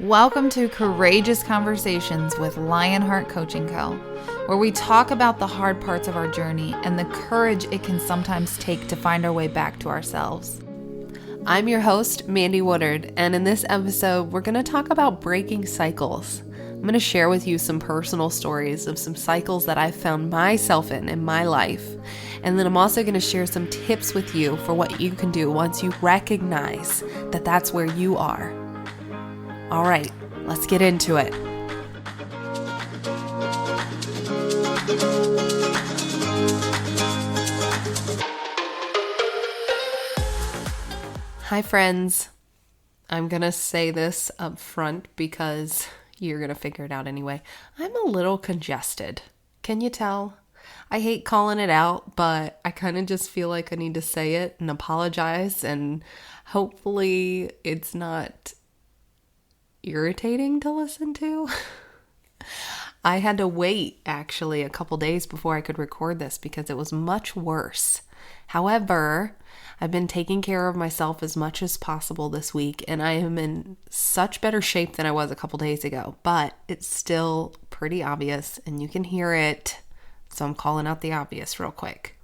Welcome to Courageous Conversations with Lionheart Coaching Co., where we talk about the hard parts of our journey and the courage it can sometimes take to find our way back to ourselves. I'm your host, Mandy Woodard, and in this episode, we're going to talk about breaking cycles. I'm going to share with you some personal stories of some cycles that I've found myself in my life. And then I'm also going to share some tips with you for what you can do once you recognize that that's where you are. All right, let's get into it. Hi, friends. I'm going to say this up front because you're going to figure it out anyway. I'm a little congested. Can you tell? I hate calling it out, but I kind of just feel like I need to say it and apologize, and hopefully it's not irritating to listen to. I had to wait actually a couple days before I could record this because it was much worse. However, I've been taking care of myself as much as possible this week, and I am in such better shape than I was a couple days ago, but it's still pretty obvious and you can hear it. So I'm calling out the obvious real quick.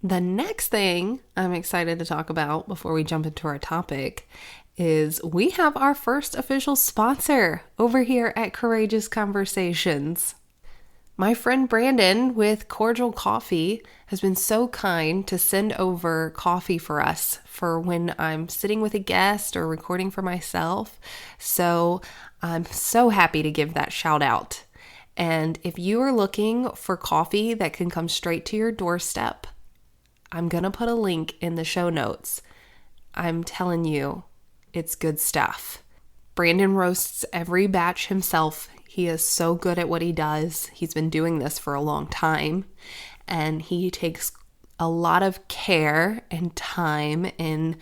The next thing I'm excited to talk about before we jump into our topic is we have our first official sponsor over here at Courageous Conversations. My friend Brandon with Cordial Coffee has been so kind to send over coffee for us for when I'm sitting with a guest or recording for myself. So I'm so happy to give that shout out. And if you are looking for coffee that can come straight to your doorstep, I'm going to put a link in the show notes. I'm telling you, it's good stuff. Brandon roasts every batch himself. He is so good at what he does. He's been doing this for a long time, and he takes a lot of care and time in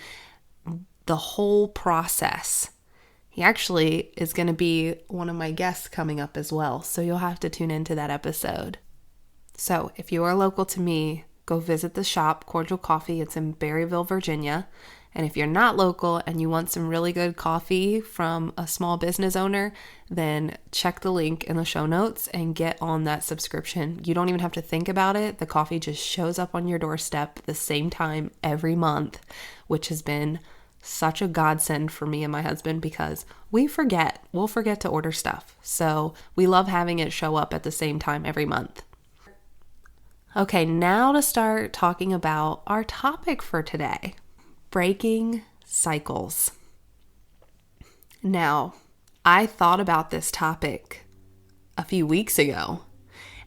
the whole process. He actually is going to be one of my guests coming up as well, so you'll have to tune into that episode. So if you are local to me, go visit the shop, Cordial Coffee. It's in Berryville, Virginia. And if you're not local and you want some really good coffee from a small business owner, then check the link in the show notes and get on that subscription. You don't even have to think about it. The coffee just shows up on your doorstep at the same time every month, which has been such a godsend for me and my husband because we'll forget to order stuff. So we love having it show up at the same time every month. Okay, now to start talking about our topic for today. Breaking cycles. Now, I thought about this topic a few weeks ago,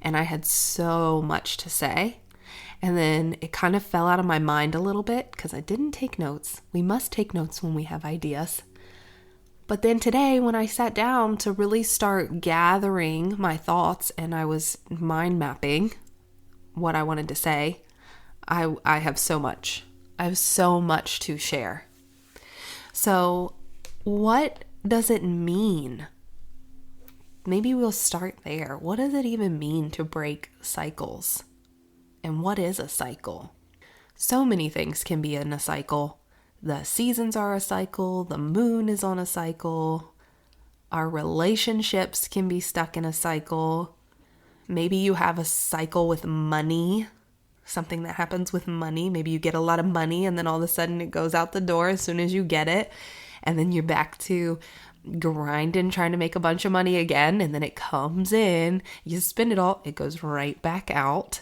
and I had so much to say, and then it kind of fell out of my mind a little bit because I didn't take notes. We must take notes when we have ideas. But then today, when I sat down to really start gathering my thoughts and I was mind mapping what I wanted to say, I have so much. I have so much to share. So, what does it mean? Maybe we'll start there. What does it even mean to break cycles? And what is a cycle? So many things can be in a cycle. The seasons are a cycle. The moon is on a cycle. Our relationships can be stuck in a cycle. Maybe you have a cycle with money. Something that happens with money. Maybe you get a lot of money and then all of a sudden it goes out the door as soon as you get it. And then you're back to grinding, trying to make a bunch of money again. And then it comes in, you spend it all, it goes right back out.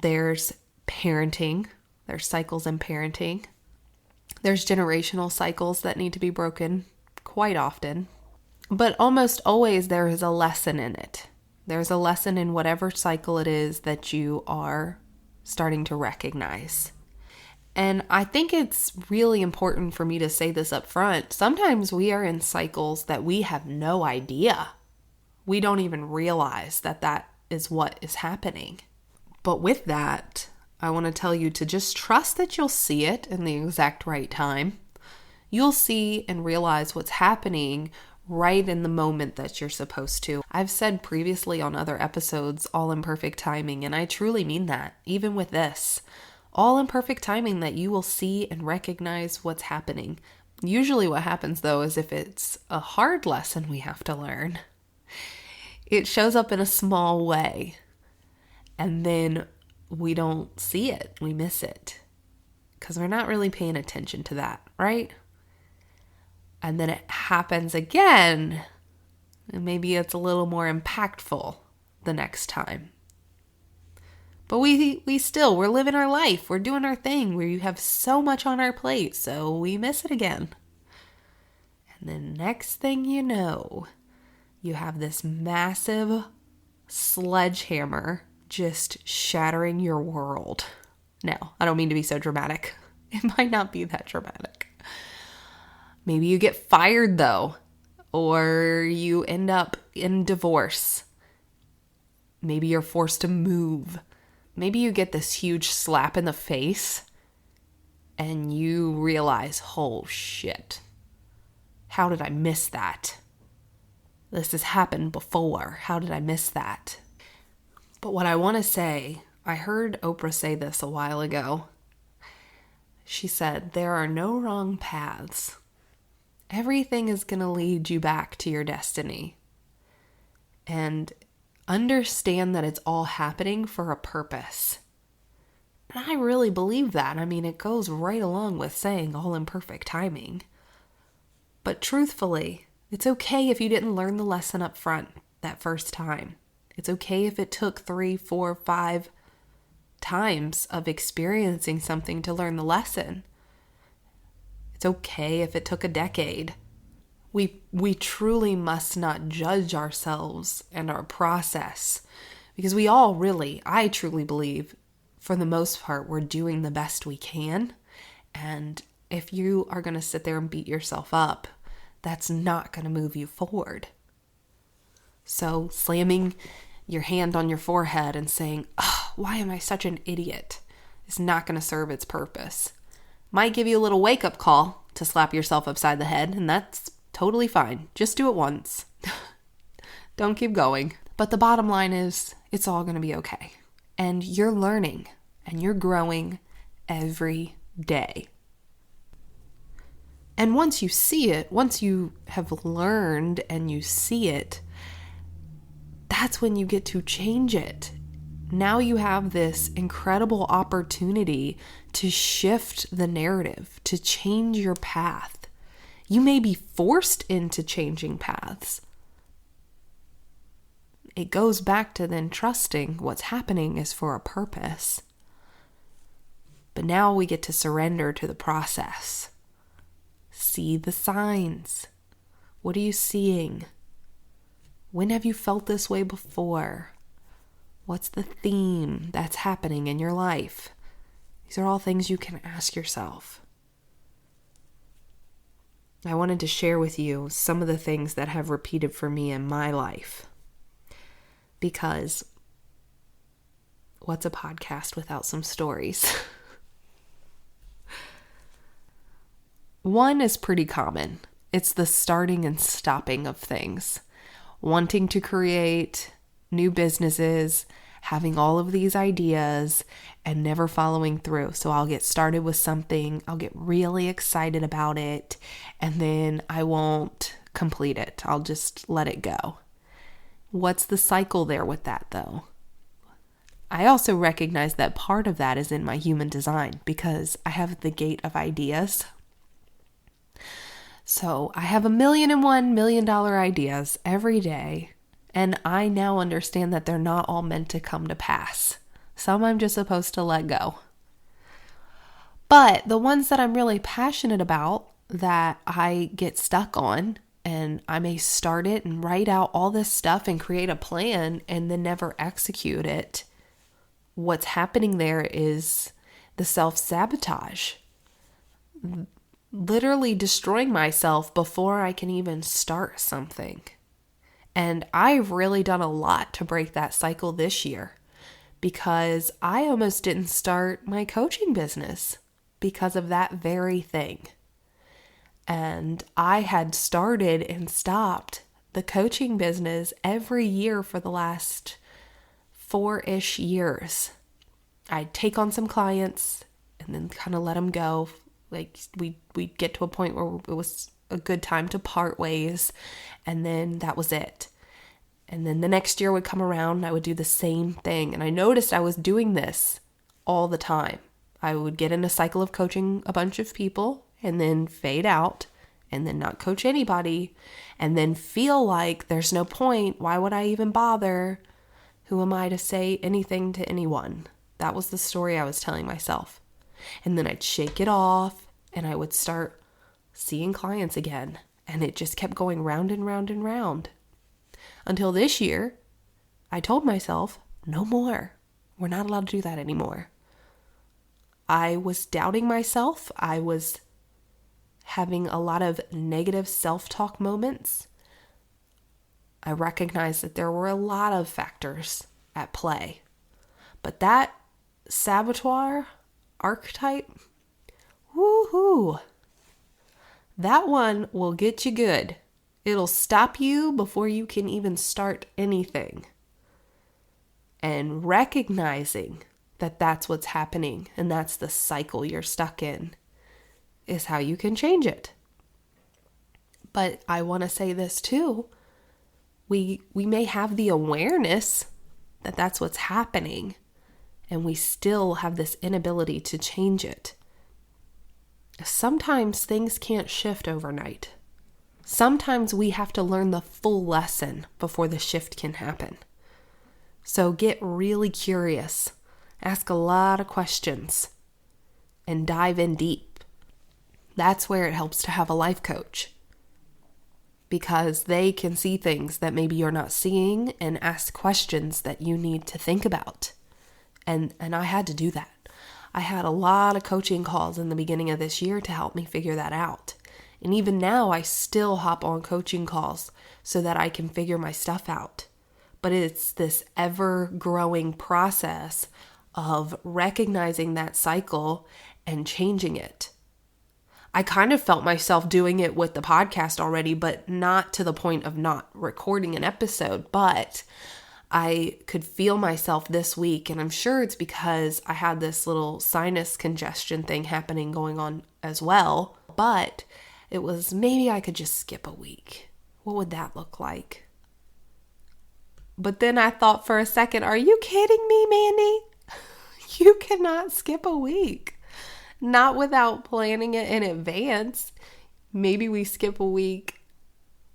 There's parenting. There's cycles in parenting. There's generational cycles that need to be broken quite often. But almost always there is a lesson in it. There's a lesson in whatever cycle it is that you are starting to recognize. And I think it's really important for me to say this up front. Sometimes we are in cycles that we have no idea. We don't even realize that that is what is happening. But with that, I want to tell you to just trust that you'll see it in the exact right time. You'll see and realize what's happening right in the moment that you're supposed to. I've said previously on other episodes, all in perfect timing, and I truly mean that, even with this. All in perfect timing that you will see and recognize what's happening. Usually what happens though is if it's a hard lesson we have to learn, it shows up in a small way and then we don't see it. We miss it because we're not really paying attention to that, right? And then it happens again and maybe it's a little more impactful the next time. But we're living our life. We're doing our thing. We have so much on our plate, so we miss it again. And then next thing you know, you have this massive sledgehammer just shattering your world. Now, I don't mean to be so dramatic. It might not be that dramatic. Maybe you get fired though, or you end up in divorce. Maybe you're forced to move. Maybe you get this huge slap in the face and you realize, oh shit, how did I miss that? This has happened before. How did I miss that? But what I want to say, I heard Oprah say this a while ago. She said, there are no wrong paths. Everything is going to lead you back to your destiny. And understand that it's all happening for a purpose. And I really believe that. I mean, it goes right along with saying all in perfect timing. But truthfully, it's okay if you didn't learn the lesson up front that first time. It's okay if it took 3, 4, 5 times of experiencing something to learn the lesson. It's okay if it took a decade. We truly must not judge ourselves and our process because I truly believe, for the most part, we're doing the best we can. And if you are going to sit there and beat yourself up, that's not going to move you forward. So slamming your hand on your forehead and saying, oh, why am I such an idiot, is not going to serve its purpose. Might give you a little wake-up call to slap yourself upside the head, and that's totally fine. Just do it once. Don't keep going. But the bottom line is, it's all going to be okay. And you're learning and you're growing every day. And once you see it, once you have learned and you see it, that's when you get to change it. Now you have this incredible opportunity to shift the narrative, to change your path. You may be forced into changing paths. It goes back to then trusting what's happening is for a purpose. But now we get to surrender to the process. See the signs. What are you seeing? When have you felt this way before? What's the theme that's happening in your life? These are all things you can ask yourself. I wanted to share with you some of the things that have repeated for me in my life. Because what's a podcast without some stories? One is pretty common. It's the starting and stopping of things. Wanting to create new businesses, having all of these ideas, and never following through. So I'll get started with something, I'll get really excited about it, and then I won't complete it. I'll just let it go. What's the cycle there with that, though? I also recognize that part of that is in my human design because I have the gate of ideas. So I have $1,000,001 million ideas every day, and I now understand that they're not all meant to come to pass. Some I'm just supposed to let go. But the ones that I'm really passionate about, that I get stuck on, and I may start it and write out all this stuff and create a plan and then never execute it, what's happening there is the self-sabotage. Literally destroying myself before I can even start something. And I've really done a lot to break that cycle this year because I almost didn't start my coaching business because of that very thing. And I had started and stopped the coaching business every year for the last 4-ish years. I'd take on some clients and then kind of let them go Like we'd get to a point where it was a good time to part ways, and then that was it. And then the next year would come around and I would do the same thing. And I noticed I was doing this all the time. I would get in a cycle of coaching a bunch of people and then fade out and then not coach anybody and then feel like there's no point. Why would I even bother? Who am I to say anything to anyone? That was the story I was telling myself. And then I'd shake it off and I would start seeing clients again. And it just kept going round and round and round. Until this year, I told myself, no more. We're not allowed to do that anymore. I was doubting myself. I was having a lot of negative self-talk moments. I recognized that there were a lot of factors at play. But that saboteur archetype, woohoo, that one will get you good. It'll stop you before you can even start anything. And recognizing that that's what's happening and that's the cycle you're stuck in is how you can change it. But I want to say this too. We may have the awareness that that's what's happening, and we still have this inability to change it. Sometimes things can't shift overnight. Sometimes we have to learn the full lesson before the shift can happen. So get really curious, ask a lot of questions, and dive in deep. That's where it helps to have a life coach, because they can see things that maybe you're not seeing and ask questions that you need to think about. And I had to do that. I had a lot of coaching calls in the beginning of this year to help me figure that out. And even now, I still hop on coaching calls so that I can figure my stuff out. But it's this ever-growing process of recognizing that cycle and changing it. I kind of felt myself doing it with the podcast already, but not to the point of not recording an episode. But I could feel myself this week, and I'm sure it's because I had this little sinus congestion thing happening going on as well. But it was maybe I could just skip a week. What would that look like? But then I thought for a second, are you kidding me, Mandy? You cannot skip a week. Not without planning it in advance. Maybe we skip a week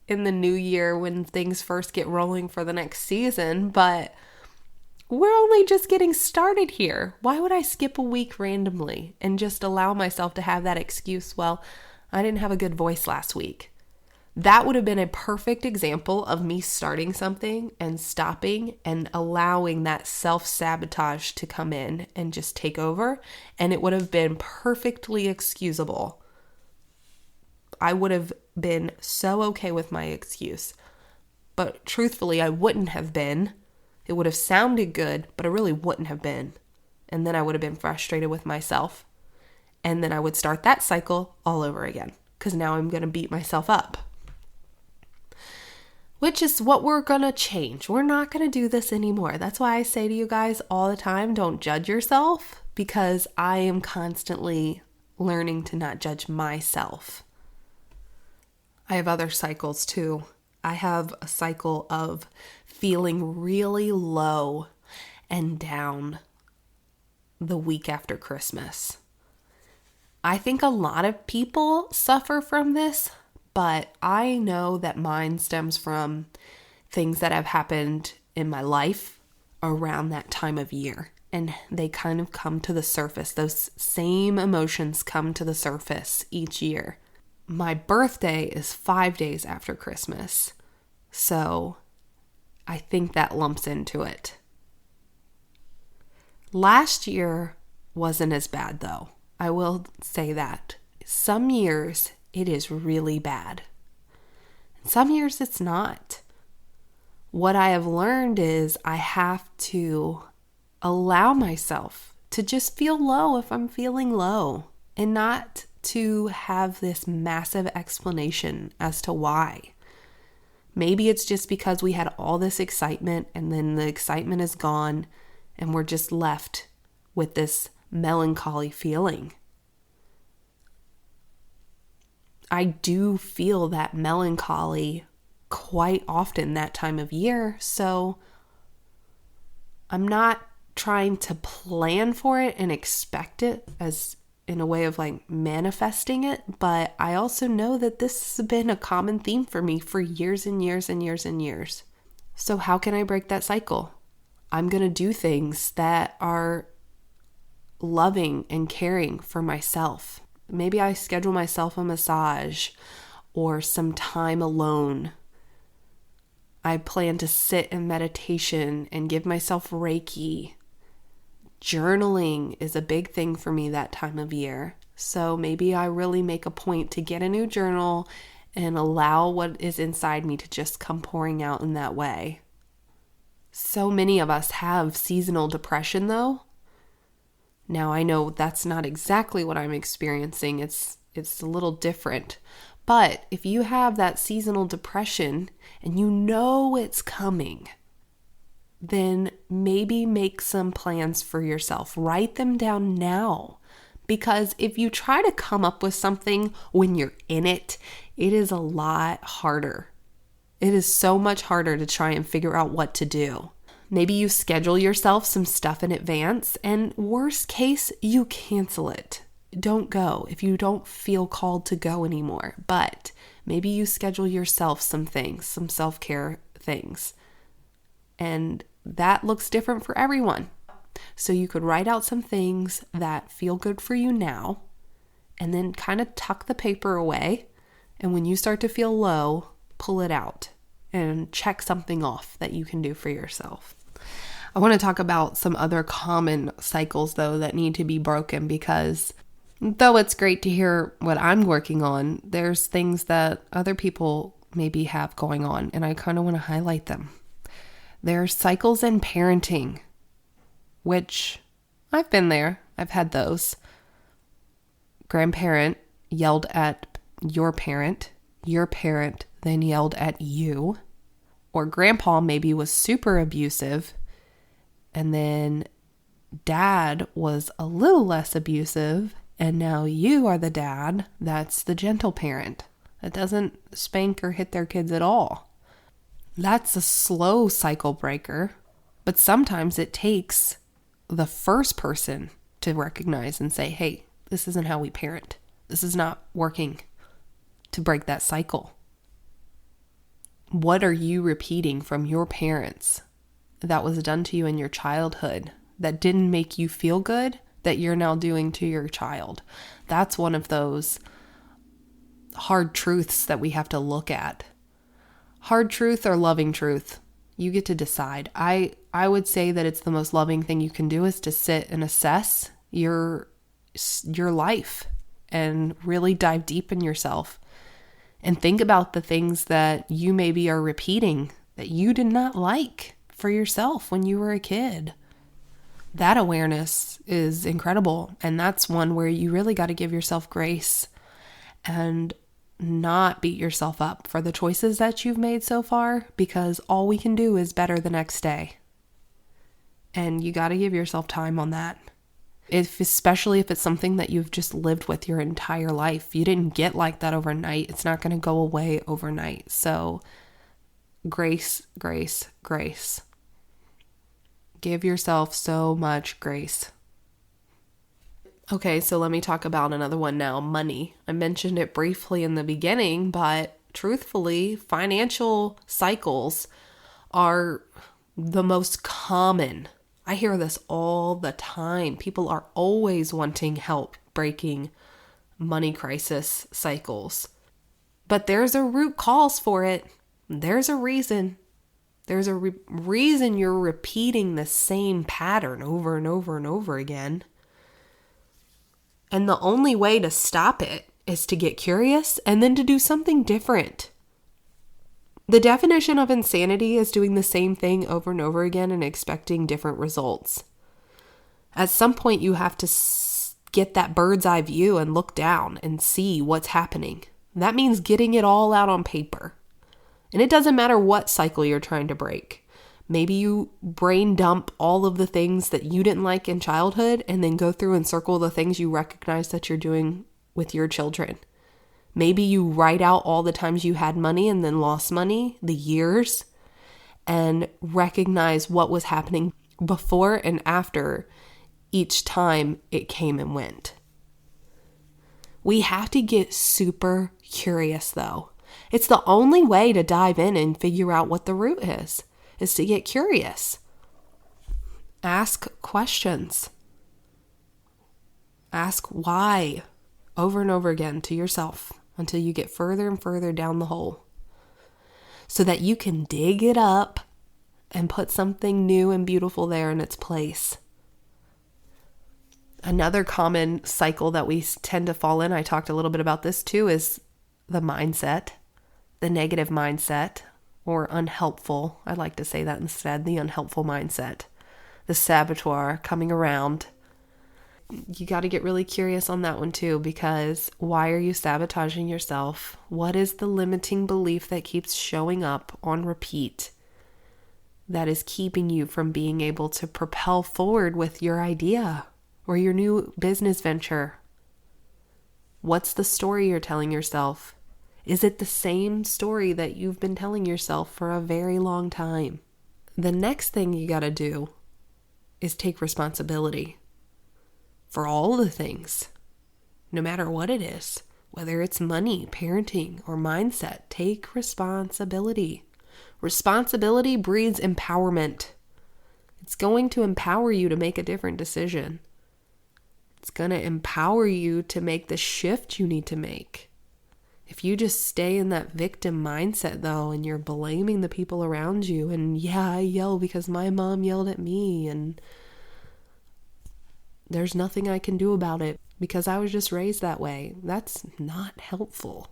in the new year when things first get rolling for the next season, but we're only just getting started here. Why would I skip a week randomly and just allow myself to have that excuse, well, I didn't have a good voice last week? That would have been a perfect example of me starting something and stopping and allowing that self-sabotage to come in and just take over, and it would have been perfectly excusable. I would have been so okay with my excuse. But truthfully, I wouldn't have been. It would have sounded good, but it really wouldn't have been. And then I would have been frustrated with myself. And then I would start that cycle all over again, because now I'm going to beat myself up. Which is what we're going to change. We're not going to do this anymore. That's why I say to you guys all the time, don't judge yourself, because I am constantly learning to not judge myself. I have other cycles too. I have a cycle of feeling really low and down the week after Christmas. I think a lot of people suffer from this, but I know that mine stems from things that have happened in my life around that time of year. And they kind of come to the surface. Those same emotions come to the surface each year. My birthday is 5 days after Christmas. So I think that lumps into it. Last year wasn't as bad though. I will say that. Some years it is really bad. Some years it's not. What I have learned is I have to allow myself to just feel low if I'm feeling low, and not to have this massive explanation as to why. Maybe it's just because we had all this excitement and then the excitement is gone and we're just left with this melancholy feeling. I do feel that melancholy quite often that time of year. So I'm not trying to plan for it and expect it as in a way of like manifesting it. But I also know that this has been a common theme for me for years and years and years and years. So how can I break that cycle? I'm going to do things that are loving and caring for myself. Maybe I schedule myself a massage or some time alone. I plan to sit in meditation and give myself Reiki. Journaling is a big thing for me that time of year. So maybe I really make a point to get a new journal and allow what is inside me to just come pouring out in that way. So many of us have seasonal depression though. Now I know that's not exactly what I'm experiencing. It's a little different. But if you have that seasonal depression and you know it's coming, then maybe make some plans for yourself. Write them down now. Because if you try to come up with something when you're in it, it is a lot harder. It is so much harder to try and figure out what to do. Maybe you schedule yourself some stuff in advance, and worst case, you cancel it. Don't go if you don't feel called to go anymore. But maybe you schedule yourself some things, some self-care things. And that looks different for everyone. So you could write out some things that feel good for you now, and then kind of tuck the paper away. And when you start to feel low, pull it out and check something off that you can do for yourself. I want to talk about some other common cycles, though, that need to be broken, because though it's great to hear what I'm working on, there's things that other people maybe have going on, and I kind of want to highlight them. There's cycles in parenting, which I've been there. I've had those. Grandparent yelled at your parent then yelled at you. Or grandpa maybe was super abusive, and then dad was a little less abusive, and now you are the dad that's the gentle parent that doesn't spank or hit their kids at all. That's a slow cycle breaker, but sometimes it takes the first person to recognize and say, hey, this isn't how we parent. This is not working, to break that cycle. What are you repeating from your parents that was done to you in your childhood that didn't make you feel good that you're now doing to your child? That's one of those hard truths that we have to look at. Hard truth or loving truth? You get to decide. I would say that it's the most loving thing you can do is to sit and assess your life and really dive deep in yourself. And think about the things that you maybe are repeating that you did not like for yourself when you were a kid. That awareness is incredible. And that's one where you really got to give yourself grace and not beat yourself up for the choices that you've made so far, because all we can do is better the next day. And you got to give yourself time on that. Especially if it's something that you've just lived with your entire life. You didn't get like that overnight. It's not going to go away overnight. So grace, grace, grace. Give yourself so much grace. Okay, so let me talk about another one now, money. I mentioned it briefly in the beginning, but truthfully, financial cycles are the most common. I hear this all the time. People are always wanting help breaking money crisis cycles. But there's a root cause for it. There's a reason. There's a reason you're repeating the same pattern over and over and over again. And the only way to stop it is to get curious and then to do something different. The definition of insanity is doing the same thing over and over again and expecting different results. At some point, you have to get that bird's eye view and look down and see what's happening. That means getting it all out on paper. And it doesn't matter what cycle you're trying to break. Maybe you brain dump all of the things that you didn't like in childhood and then go through and circle the things you recognize that you're doing with your children. Maybe you write out all the times you had money and then lost money, the years, and recognize what was happening before and after each time it came and went. We have to get super curious though. It's the only way to dive in and figure out what the root is to get curious. Ask questions. Ask why over and over again to yourself until you get further and further down the hole so that you can dig it up and put something new and beautiful there in its place. Another common cycle that we tend to fall in, I talked a little bit about this too, is the mindset, the negative mindset, or unhelpful. I like to say that instead, the unhelpful mindset, the saboteur coming around. You got to get really curious on that one too, because why are you sabotaging yourself? What is the limiting belief that keeps showing up on repeat that is keeping you from being able to propel forward with your idea or your new business venture? What's the story you're telling yourself? Is it the same story that you've been telling yourself for a very long time? The next thing you got to do is take responsibility for all the things, no matter what it is, whether it's money, parenting, or mindset. Take responsibility. Responsibility breeds empowerment. It's going to empower you to make a different decision. It's going to empower you to make the shift you need to make. If you just stay in that victim mindset though, and you're blaming the people around you, and yeah, I yell because my mom yelled at me, and there's nothing I can do about it because I was just raised that way. That's not helpful.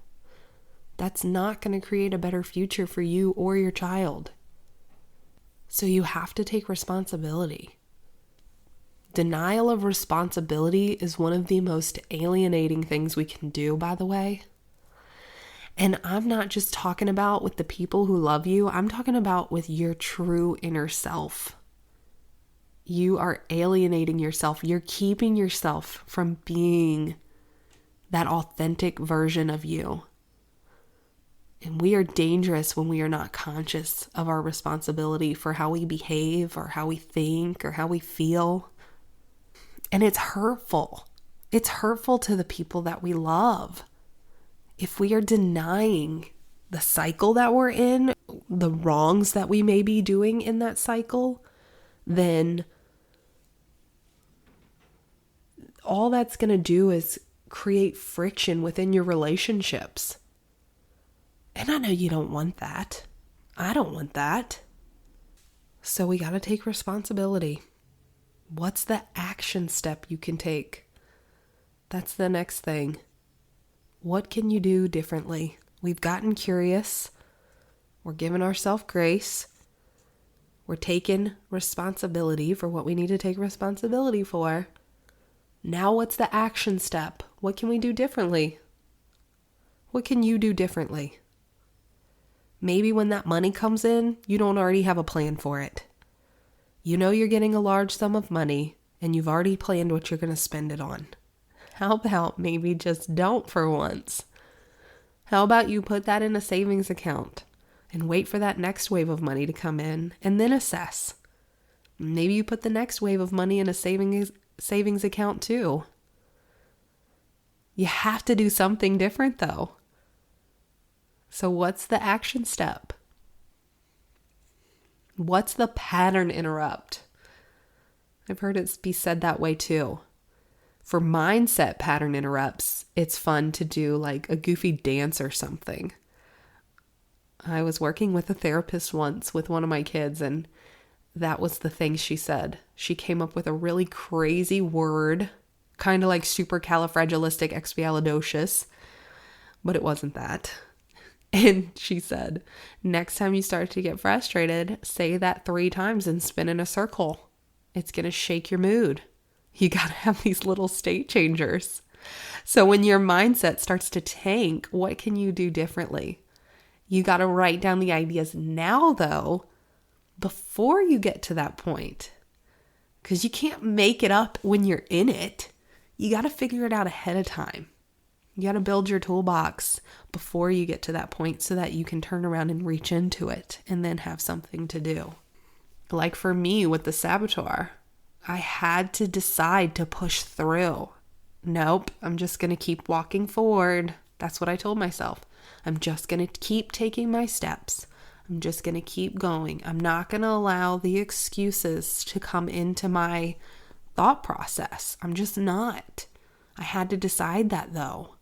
That's not going to create a better future for you or your child. So you have to take responsibility. Denial of responsibility is one of the most alienating things we can do, by the way. And I'm not just talking about with the people who love you. I'm talking about with your true inner self. You are alienating yourself. You're keeping yourself from being that authentic version of you. And we are dangerous when we are not conscious of our responsibility for how we behave or how we think or how we feel. And it's hurtful. It's hurtful to the people that we love. If we are denying the cycle that we're in, the wrongs that we may be doing in that cycle, then all that's going to do is create friction within your relationships. And I know you don't want that. I don't want that. So we got to take responsibility. What's the action step you can take? That's the next thing. What can you do differently? We've gotten curious. We're giving ourselves grace. We're taking responsibility for what we need to take responsibility for. Now what's the action step? What can we do differently? What can you do differently? Maybe when that money comes in, you don't already have a plan for it. You know you're getting a large sum of money and you've already planned what you're going to spend it on. How about maybe just don't for once? How about you put that in a savings account and wait for that next wave of money to come in and then assess? Maybe you put the next wave of money in a savings account too. You have to do something different though. So what's the action step? What's the pattern interrupt? I've heard it be said that way too. For mindset pattern interrupts, it's fun to do like a goofy dance or something. I was working with a therapist once with one of my kids, and that was the thing she said. She came up with a really crazy word, kind of like supercalifragilisticexpialidocious, but it wasn't that. And she said, next time you start to get frustrated, say that 3 times and spin in a circle. It's going to shake your mood. You got to have these little state changers. So when your mindset starts to tank, what can you do differently? You got to write down the ideas now, though, before you get to that point. Because you can't make it up when you're in it. You got to figure it out ahead of time. You got to build your toolbox before you get to that point so that you can turn around and reach into it and then have something to do. Like for me with the saboteur, I had to decide to push through. Nope, I'm just going to keep walking forward. That's what I told myself. I'm just going to keep taking my steps. I'm just going to keep going. I'm not going to allow the excuses to come into my thought process. I'm just not. I had to decide that though.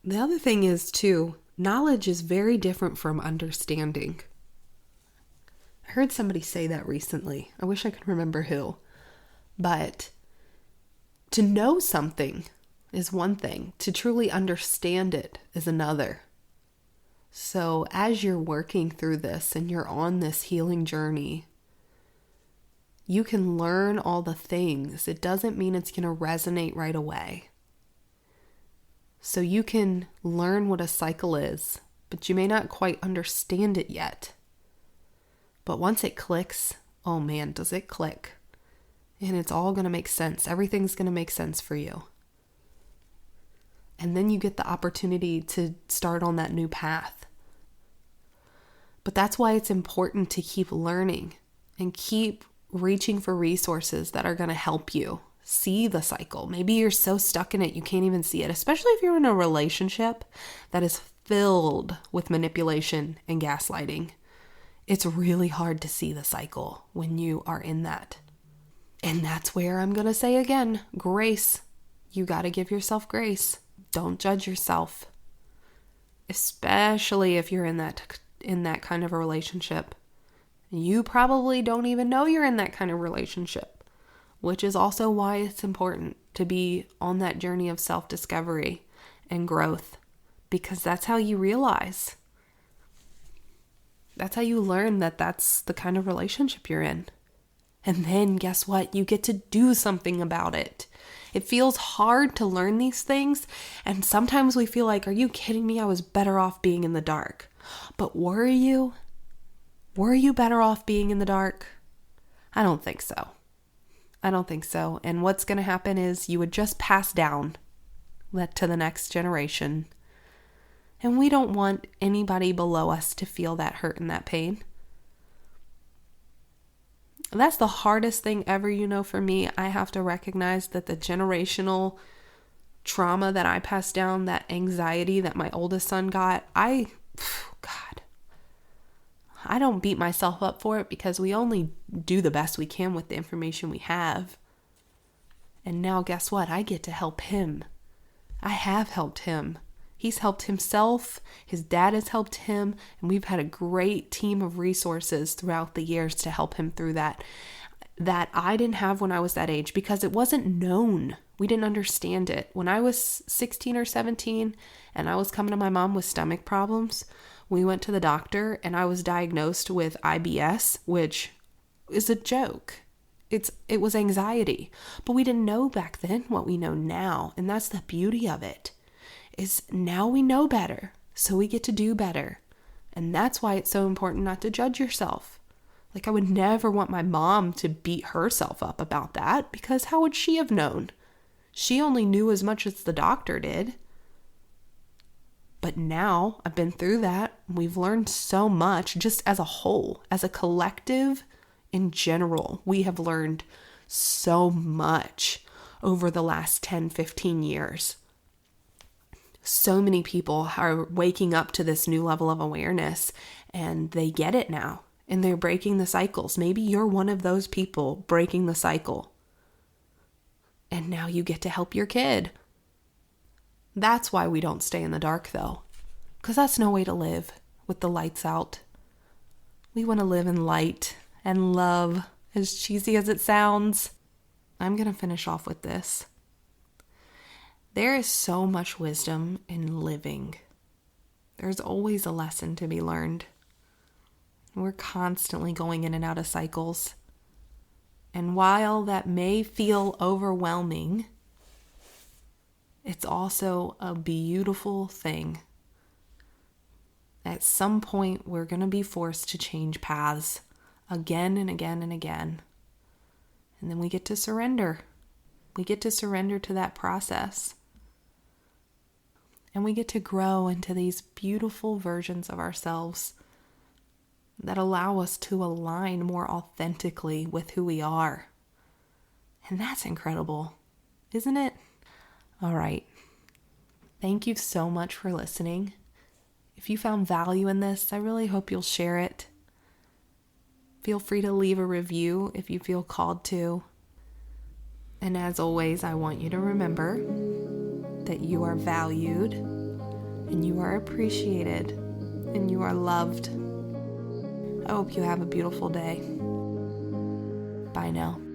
The other thing is too, knowledge is very different from understanding. I heard somebody say that recently. I wish I could remember who. But to know something is one thing. To truly understand it is another. So as you're working through this and you're on this healing journey, you can learn all the things. It doesn't mean it's going to resonate right away. So you can learn what a cycle is, but you may not quite understand it yet. But once it clicks, oh man, does it click. And it's all going to make sense. Everything's going to make sense for you. And then you get the opportunity to start on that new path. But that's why it's important to keep learning and keep reaching for resources that are going to help you see the cycle. Maybe you're so stuck in it you can't even see it, especially if you're in a relationship that is filled with manipulation and gaslighting. It's really hard to see the cycle when you are in that. And that's where I'm going to say again, grace. You got to give yourself grace. Don't judge yourself. Especially if you're in that kind of a relationship. You probably don't even know you're in that kind of relationship. Which is also why it's important to be on that journey of self-discovery and growth. Because that's how you realize. That's how you learn that that's the kind of relationship you're in. And then guess what? You get to do something about it. It feels hard to learn these things. And sometimes we feel like, are you kidding me? I was better off being in the dark. But were you? Were you better off being in the dark? I don't think so. I don't think so. And what's going to happen is you would just pass down that to the next generation. And we don't want anybody below us to feel that hurt and that pain. That's the hardest thing ever, for me. I have to recognize that the generational trauma that I passed down, that anxiety that my oldest son got, I don't beat myself up for it because we only do the best we can with the information we have. And now guess what? I get to help him. I have helped him. He's helped himself. His dad has helped him. And we've had a great team of resources throughout the years to help him through that I didn't have when I was that age because it wasn't known. We didn't understand it. When I was 16 or 17 and I was coming to my mom with stomach problems, we went to the doctor and I was diagnosed with IBS, which is a joke. It was anxiety, but we didn't know back then what we know now. And that's the beauty of it, is now we know better, so we get to do better. And that's why it's so important not to judge yourself. Like I would never want my mom to beat herself up about that because how would she have known? She only knew as much as the doctor did. But now I've been through that. We've learned so much just as a whole, as a collective in general. We have learned so much over the last 10, 15 years. So many people are waking up to this new level of awareness and they get it now and they're breaking the cycles. Maybe you're one of those people breaking the cycle. And now you get to help your kid. That's why we don't stay in the dark though, because that's no way to live with the lights out. We want to live in light and love, as cheesy as it sounds. I'm going to finish off with this. There is so much wisdom in living. There's always a lesson to be learned. We're constantly going in and out of cycles. And while that may feel overwhelming, it's also a beautiful thing. At some point, we're going to be forced to change paths again and again and again. And then we get to surrender. We get to surrender to that process. And we get to grow into these beautiful versions of ourselves that allow us to align more authentically with who we are. And that's incredible, isn't it? All right. Thank you so much for listening. If you found value in this, I really hope you'll share it. Feel free to leave a review if you feel called to. And as always, I want you to remember that you are valued and you are appreciated and you are loved. I hope you have a beautiful day. Bye now.